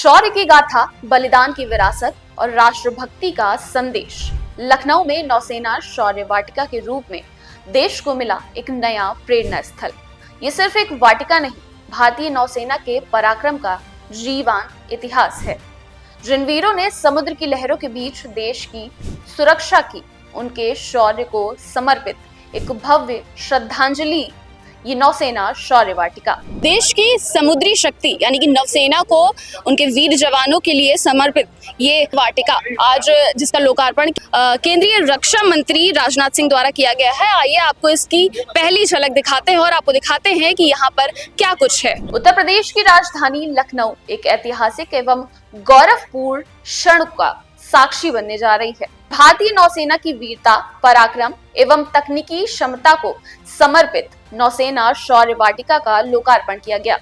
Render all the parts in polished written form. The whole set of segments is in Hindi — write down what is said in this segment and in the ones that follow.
शौर्य की गाथा, बलिदान की विरासत और राष्ट्रभक्ति का संदेश। लखनऊ में नौसेना शौर्य वाटिका के रूप में देश को मिला एक नया प्रेरणा स्थल। ये सिर्फ एक वाटिका नहीं, भारतीय नौसेना के पराक्रम का जीवंत इतिहास है। जिन वीरों ने समुद्र की लहरों के बीच देश की सुरक्षा की, उनके शौर्य को समर्पित एक भव्य श्रद्धांजलि ये नौसेना शौर्य वाटिका। देश की समुद्री शक्ति यानी कि नौसेना को उनके वीर जवानों के लिए समर्पित ये वाटिका आज जिसका लोकार्पण केंद्रीय रक्षा मंत्री राजनाथ सिंह द्वारा किया गया है। आइए आपको इसकी पहली झलक दिखाते हैं और आपको दिखाते हैं कि यहाँ पर क्या कुछ है। उत्तर प्रदेश की राजधानी लखनऊ एक ऐतिहासिक एवं गौरवपूर्ण क्षण का साक्षी बनने जा रही है। भारतीय नौसेना की वीरता, पराक्रम एवं तकनीकी क्षमता को समर्पित नौसेना शौर्य वाटिका का लोकार्पण किया गया।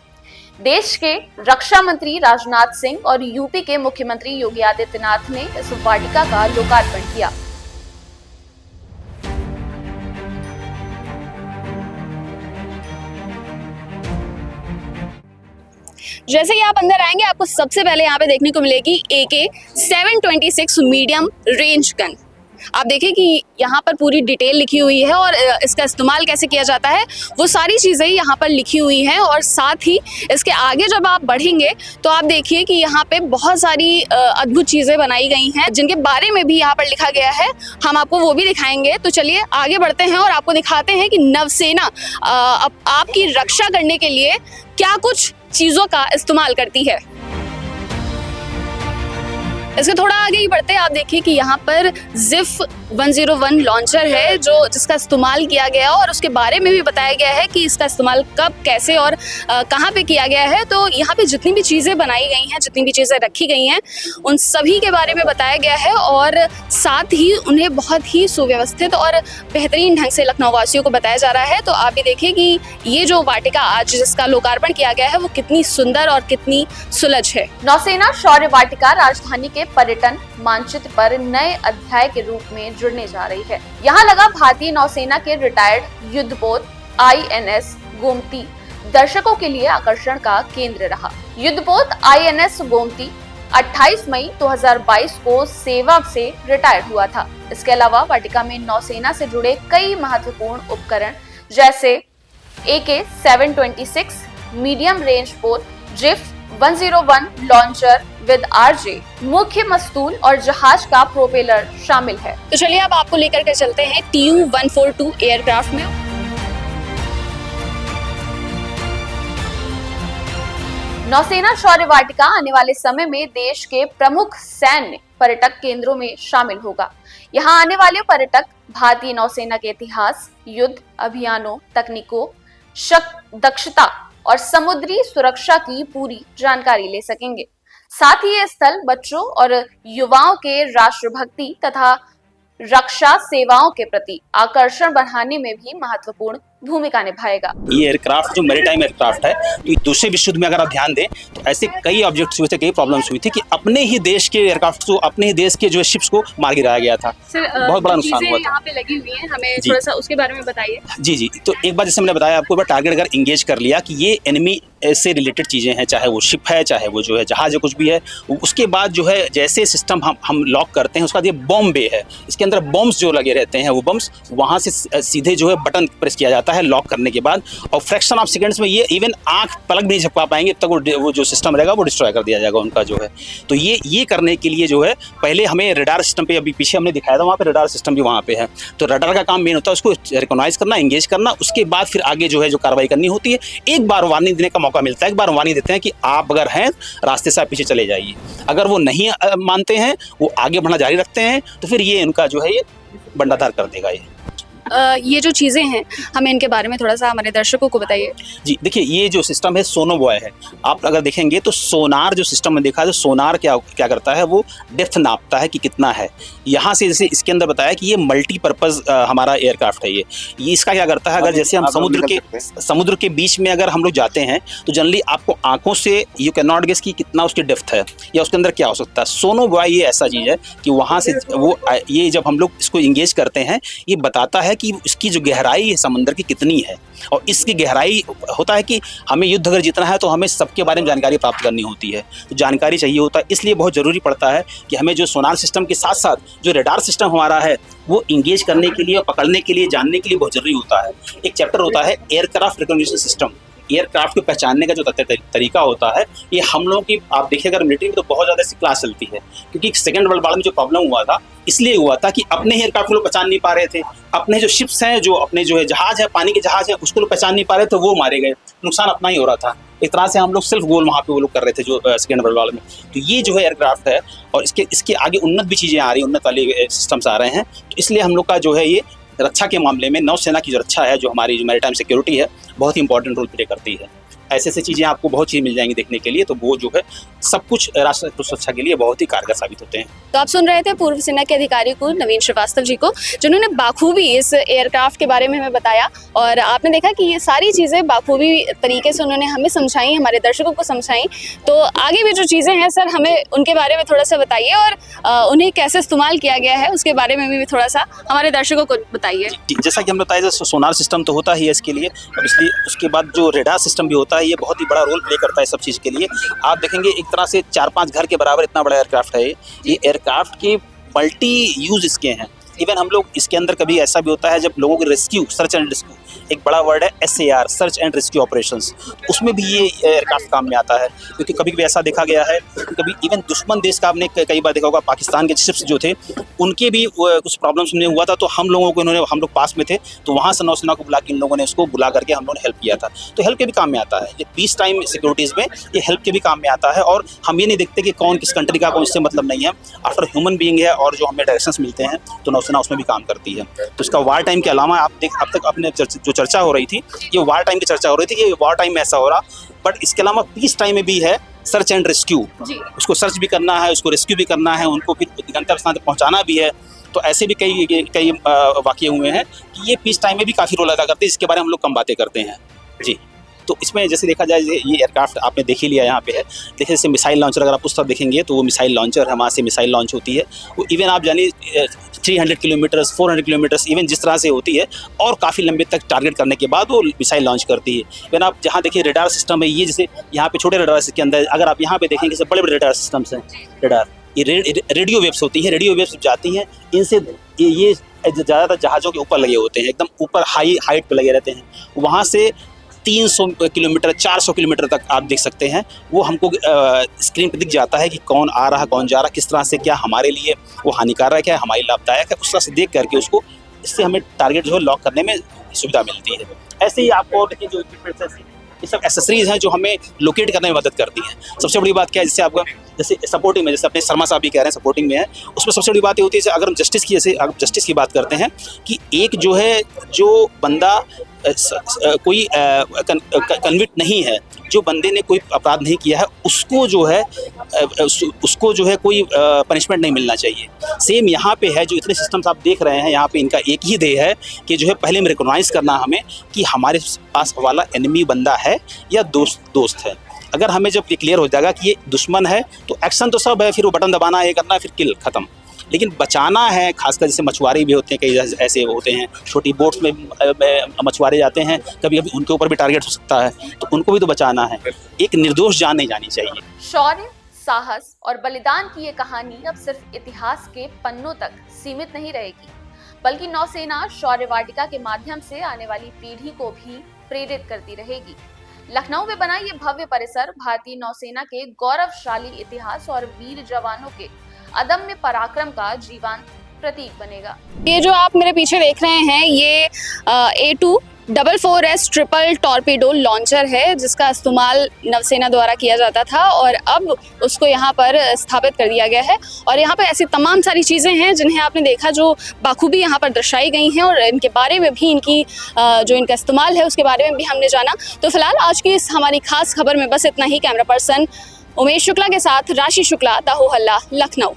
देश के रक्षा मंत्री राजनाथ सिंह और यूपी के मुख्यमंत्री योगी आदित्यनाथ ने इस वाटिका का लोकार्पण किया। जैसे ही आप अंदर आएंगे, आपको सबसे पहले यहाँ पे देखने को मिलेगी AK-726 मीडियम रेंज गन। आप देखिए कि यहाँ पर पूरी डिटेल लिखी हुई है और इसका इस्तेमाल कैसे किया जाता है वो सारी चीज़ें यहाँ पर लिखी हुई हैं। और साथ ही इसके आगे जब आप बढ़ेंगे तो आप देखिए कि यहाँ पे बहुत सारी अद्भुत चीज़ें बनाई गई हैं जिनके बारे में भी यहाँ पर लिखा गया है। हम आपको वो भी दिखाएंगे। तो चलिए आगे बढ़ते हैं और आपको दिखाते हैं कि नौसेना आपकी रक्षा करने के लिए क्या कुछ चीज़ों का इस्तेमाल करती है। इसके थोड़ा आगे ही बढ़ते हैं, आप देखिए कि यहाँ पर ZIF 101 लॉन्चर है जिसका इस्तेमाल किया गया और उसके बारे में भी बताया गया है कि इसका इस्तेमाल कब, कैसे और कहाँ पे किया गया है। तो यहाँ पे जितनी भी चीज़ें बनाई गई हैं, जितनी भी चीज़ें रखी गई हैं, उन सभी के बारे में बताया गया है और साथ ही उन्हें बहुत ही सुव्यवस्थित और बेहतरीन ढंग से लखनऊ वासियों को बताया जा रहा है। तो आप भी देखिए कि ये जो वाटिका आज जिसका लोकार्पण किया गया है वो कितनी सुंदर और कितनी सुलझ है। नौसेना शौर्य वाटिका राजधानी के पर्यटन मानचित्र पर नए अध्याय के रूप में जुड़ने जा रही है। यहाँ लगा भारतीय नौसेना के रिटायर्ड युद्धपोत INS गोमती दर्शकों के लिए आकर्षण का केंद्र रहा। युद्धपोत INS गोमती 28 मई 2022 को सेवा से रिटायर हुआ था। इसके अलावा वाटिका में नौसेना से जुड़े कई महत्वपूर्ण उपकरण जैसे AK-726 मीडियम रेंज पोत, ZIF 101 लॉन्चर विद RJ, मुख्य मस्तूल और जहाज का प्रोपेलर शामिल है। तो चलिए अब आपको लेकर के चलते हैं TU-142 एयरक्राफ्ट में। नौसेना शौर्य वाटिका आने वाले समय में देश के प्रमुख सैन्य पर्यटक केंद्रों में शामिल होगा। यहाँ आने वाले पर्यटक भारतीय नौसेना के इतिहास, युद्ध अभियानों, तकनीकों, दक्षता और समुद्री सुरक्षा की पूरी जानकारी ले सकेंगे। साथ ही ये स्थल बच्चों और युवाओं के राष्ट्रभक्ति तथा रक्षा सेवाओं के प्रति आकर्षण बढ़ाने में भी महत्वपूर्ण भूमिका निभाएगा। ये एयरक्राफ्ट जो मैरीटाइम एयरक्राफ्ट है, तो दूसरे विश्व युद्ध में अगर आप ध्यान दें तो ऐसे कई ऑब्जेक्ट्स हुए थे, कई प्रॉब्लम्स हुई थी कि अपने ही देश के एयरक्राफ्ट को, अपने ही देश के जो शिप्स को मार गिराया गया था। बहुत बड़ा नुकसान हुआ था। यहाँ पे लगी हुई है, हमें थोड़ा सा उसके बारे में बताइए। जी, तो एक बार जैसे मैंने बताया आपको, टारगेट अगर इंगेज कर लिया कि ये एनिमी से रिलेटेड चीज़ें हैं, चाहे वो शिप है, चाहे वो जो है जहाज है, कुछ भी है, उसके बाद जो है जैसे सिस्टम हम लॉक करते हैं, उसके बाद ये बॉम्ब बे है, इसके अंदर बॉम्ब्स जो लगे रहते हैं, वो बॉम्ब्स वहाँ से सीधे जो है बटन प्रेस किया जाता है लॉक करने के बाद, और फ्रैक्शन ऑफ सेकंड्स में ये इवन आंख पलक भी नहीं झपका पाएंगे तब वो जो सिस्टम रहेगा वो डिस्ट्रॉय कर दिया जाएगा उनका जो है। तो ये करने के लिए जो है पहले हमें रडार सिस्टम पे, अभी पीछे हमने दिखाया था वहाँ पे रडार सिस्टम भी वहाँ पे है, तो रडार का काम मेन होता है उसको रिकॉग्नाइज करना, एंगेज करना, उसके बाद फिर आगे जो है जो कार्रवाई करनी होती है। एक बार वार्निंग देने का मौका मिलता है, एक बार वार्निंग देते हैं कि आप अगर हैं रास्ते से आप पीछे चले जाइए। अगर वो नहीं मानते हैं, वो आगे बढ़ना जारी रखते हैं, तो फिर ये इनका जो है ये बंटाधार कर देगा। ये जो चीज़ें हैं, हमें इनके बारे में थोड़ा सा हमारे दर्शकों को बताइए। जी देखिए, ये जो सिस्टम है सोनोबॉय है। आप अगर देखेंगे तो सोनार जो सिस्टम में देखा है, तो सोनार क्या करता है, वो डेप्थ नापता है कि कितना है। यहाँ से जैसे इसके अंदर बताया कि ये मल्टीपर्पज़ हमारा एयरक्राफ्ट है। ये इसका क्या करता है, अगर जैसे हम समुद्र के बीच में अगर हम लोग जाते हैं तो जनरली आपको आंखों से यू कैन नॉट गेस कि कितना उसकी डेप्थ है या उसके अंदर क्या हो सकता है। सोनोबॉय ये ऐसा चीज़ है कि वहाँ से वो ये जब हम लोग इसको इंगेज करते हैं, ये बताता है है कि इसकी जो गहराई है समंदर की कितनी है, और इसकी गहराई होता है कि हमें युद्ध अगर जीतना है तो हमें सबके बारे में जानकारी प्राप्त करनी होती है, तो जानकारी चाहिए होता है। इसलिए बहुत ज़रूरी पड़ता है कि हमें जो सोनार सिस्टम के साथ साथ जो रडार सिस्टम हमारा है वो इंगेज करने के लिए, पकड़ने के लिए, जानने के लिए बहुत ज़रूरी होता है। एक चैप्टर होता है एयरक्राफ्ट रिकॉग्निशन सिस्टम, एयरक्राफ्ट को पहचानने का जो तरीका होता है, ये हम लोगों की आप देखिए अगर मिलिट्री में तो बहुत ज़्यादा ऐसी क्लास चलती है, क्योंकि सेकंड वर्ल्ड वॉर में जो प्रॉब्लम हुआ था इसलिए हुआ था कि अपने ही एयरक्राफ्ट को लोग पहचान नहीं पा रहे थे, अपने जो शिप्स हैं, जो अपने जो है जहाज है, पानी के जहाज है, उसको लोग पहचान नहीं पा रहे थे, वो मारे गए, नुकसान अपना ही हो रहा था। एक तरह से हम लोग सेल्फ गोल वहाँ पे वो लोग कर रहे थे जो सेकंड वर्ल्ड वॉर में। तो ये जो है एयरक्राफ्ट है, और इसके आगे उन्नत भी चीज़ें आ रही हैं, उन्नत वाले सिस्टम्स आ रहे हैं, तो इसलिए हम लोग का जो है ये रक्षा के मामले में नौसेना की जो रक्षा है, जो हमारी जो मैरीटाइम सिक्योरिटी है, बहुत ही इंपॉर्टेंट रोल प्ले करती है। ऐसे ऐसे चीज़ें आपको बहुत चीज़ मिल जाएंगी देखने के लिए, तो वो जो है सब कुछ राष्ट्र सुरक्षा के लिए बहुत ही कारगर साबित होते हैं। तो आप सुन रहे थे पूर्व सेना के अधिकारी को नवीन श्रीवास्तव जी को, जिन्होंने बाखूबी इस एयरक्राफ्ट के बारे में हमें बताया, और आपने देखा कि ये सारी चीज़ें बाखूबी तरीके से उन्होंने हमें समझाई, हमारे दर्शकों को समझाई। तो आगे भी जो चीज़ें हैं सर, हमें उनके बारे में थोड़ा सा बताइए, और उन्हें कैसे इस्तेमाल किया गया है उसके बारे में भी थोड़ा सा हमारे दर्शकों को बताइए। जैसा कि हमने बताया, सोनार सिस्टम तो होता ही है इसके लिए, अब इसलिए उसके बाद जो रेडार सिस्टम भी होता है, ये बहुत ही बड़ा रोल प्ले करता है सब चीज़ के लिए। आप देखेंगे एक तरह से 4-5 घर के बराबर इतना बड़ा एयरक्राफ्ट है ये एयरक्राफ्ट के मल्टी यूज इसके हैं। इवन हम लोग इसके अंदर कभी ऐसा भी होता है जब लोगों के रेस्क्यू, सर्च एंड रेस्क्यू, एक बड़ा वर्ड है SAR, search and rescue operations, उसमें भी ये एयरक्राफ्ट काम में आता है। क्योंकि कभी कभी ऐसा देखा गया है, कभी इवन दुश्मन देश का आपने कई बार देखा होगा, पाकिस्तान के शिप्स जो थे उनके भी कुछ प्रॉब्लम्स में हुआ था, तो हम लोग पास में थे, तो वहाँ से नौसेना को बुला के इन लोगों ने उसको बुला करके हम लोगों ने हेल्प किया था। तो हेल्प के भी काम में आता है, ये पीस टाइम सिक्योरिटीज़ में ये हेल्प के भी काम में आता है। और हम ये नहीं देखते कि कौन किस कंट्री का, कौन इससे मतलब नहीं है, आफ्टर ह्यूमन बीइंग है, और जो हमें डायरेक्शंस मिलते हैं तो नौसेना उसमें भी काम करती है। तो इसका वार टाइम के अलावा अब तक अपने जो चर्चा हो रही थी, ये वार टाइम की चर्चा हो रही थी, ये वार टाइम में ऐसा हो रहा, बट इसके अलावा पीस टाइम में भी है सर्च एंड रेस्क्यू, उसको सर्च भी करना है, उसको रेस्क्यू भी करना है, उनको फिर गंतव्य स्थान तक पहुंचाना भी है। तो ऐसे भी कई वाक़ये हुए हैं कि ये पीस टाइम में भी काफ़ी रोल अदा करते हैं, जिसके बारे में हम लोग कम बातें करते हैं जी। तो इसमें जैसे देखा जाए, ये एयरक्राफ्ट आपने देख ही लिया, यहाँ पे है, देखिए जैसे मिसाइल लॉन्चर, अगर आप उस तरफ देखेंगे तो वो मिसाइल लॉन्चर है, वहाँ से मिसाइल लॉन्च होती है। वो इवन आप जानिए 300 किलोमीटर्स, 400 किलोमीटर्स, इवन जिस तरह से होती है, और काफ़ी लंबे तक टारगेट करने के बाद वो मिसाइल लॉन्च करती है। इवन आप जहाँ देखिए रडार सिस्टम है, ये जैसे यहाँ पे छोटे रडार के अंदर, अगर आप यहाँ पे देखेंगे जैसे बड़े बड़े रडार सिस्टम्स हैं, रडार ये रेडियो वेव्स होती हैं, रेडियो वेव्स जाती हैं, इनसे ये ज़्यादातर जहाज़ों के ऊपर लगे होते हैं, एकदम ऊपर हाइट पे लगे रहते हैं, वहाँ से 300 किलोमीटर, 400 किलोमीटर तक आप देख सकते हैं। वो हमको स्क्रीन पर दिख जाता है कि कौन आ रहा, कौन जा रहा, किस तरह से, क्या हमारे लिए वो हानिकारक है, हमारे लाभदायक है, उस तरह से देख करके उसको, इससे हमें टारगेट जो है लॉक करने में सुविधा मिलती है। ऐसे ही आपको देखिए जो इक्विपमेंट्स हैं, ये सब एसेसरीज हैं जो हमें लोकेट करने में मदद करती हैं। सबसे बड़ी बात क्या है, जैसे आपका जैसे सपोर्टिंग में, जैसे अपने शर्मा साहब भी कह रहे हैं सपोर्टिंग में है, उसमें सबसे बड़ी बात ये होती है, अगर हम जस्टिस की बात करते हैं, कि एक जो है, जो बंदा कोई कन्विक्ट नहीं है, जो बंदे ने कोई अपराध नहीं किया है, उसको जो है कोई पनिशमेंट नहीं मिलना चाहिए। सेम यहाँ पे है, जो इतने सिस्टम्स आप देख रहे हैं यहाँ पे, इनका एक ही ध्येय है कि जो है पहले में रिकॉग्नाइज करना हमें कि हमारे पास वाला एनिमी बंदा है या दोस्त है। अगर हमें जब ये क्लियर हो जाएगा कि ये दुश्मन है, तो एक्शन तो सब है, फिर वो बटन दबाना है, ये करना है, फिर किल खत्म। लेकिन बचाना है, खासकर जैसे मछुआरे भी होते हैं, कई ऐसे होते हैं, छोटी बोट्स में मछुआरे जाते हैं, कभी कभी उनके ऊपर भी टारगेट हो सकता है, तो उनको भी तो बचाना है। एक निर्दोष जान नहीं जानी चाहिए। शौर्य, साहस और बलिदान की ये कहानी अब सिर्फ इतिहास के पन्नों तक सीमित नहीं रहेगी, बल्कि नौसेना शौर्य वाटिका के माध्यम से आने वाली पीढ़ी को भी प्रेरित करती रहेगी। लखनऊ में बना ये भव्य परिसर भारतीय नौसेना के गौरवशाली इतिहास और वीर जवानों के अदम्य पराक्रम का जीवंत प्रतीक बनेगा। ये जो आप मेरे पीछे देख रहे हैं, ये A244S ट्रिपल टॉर्पीडो लॉन्चर है, जिसका इस्तेमाल नौसेना द्वारा किया जाता था, और अब उसको यहाँ पर स्थापित कर दिया गया है। और यहाँ पर ऐसी तमाम सारी चीज़ें हैं जिन्हें आपने देखा, जो बाखूबी यहाँ पर दर्शाई गई हैं, और इनके बारे में भी, इनकी जो इनका इस्तेमाल है उसके बारे में भी हमने जाना। तो फिलहाल आज की इस हमारी खास खबर में बस इतना ही। कैमरा पर्सन उमेश शुक्ला के साथ राशि शुक्ला, दाहो हल्ला, लखनऊ।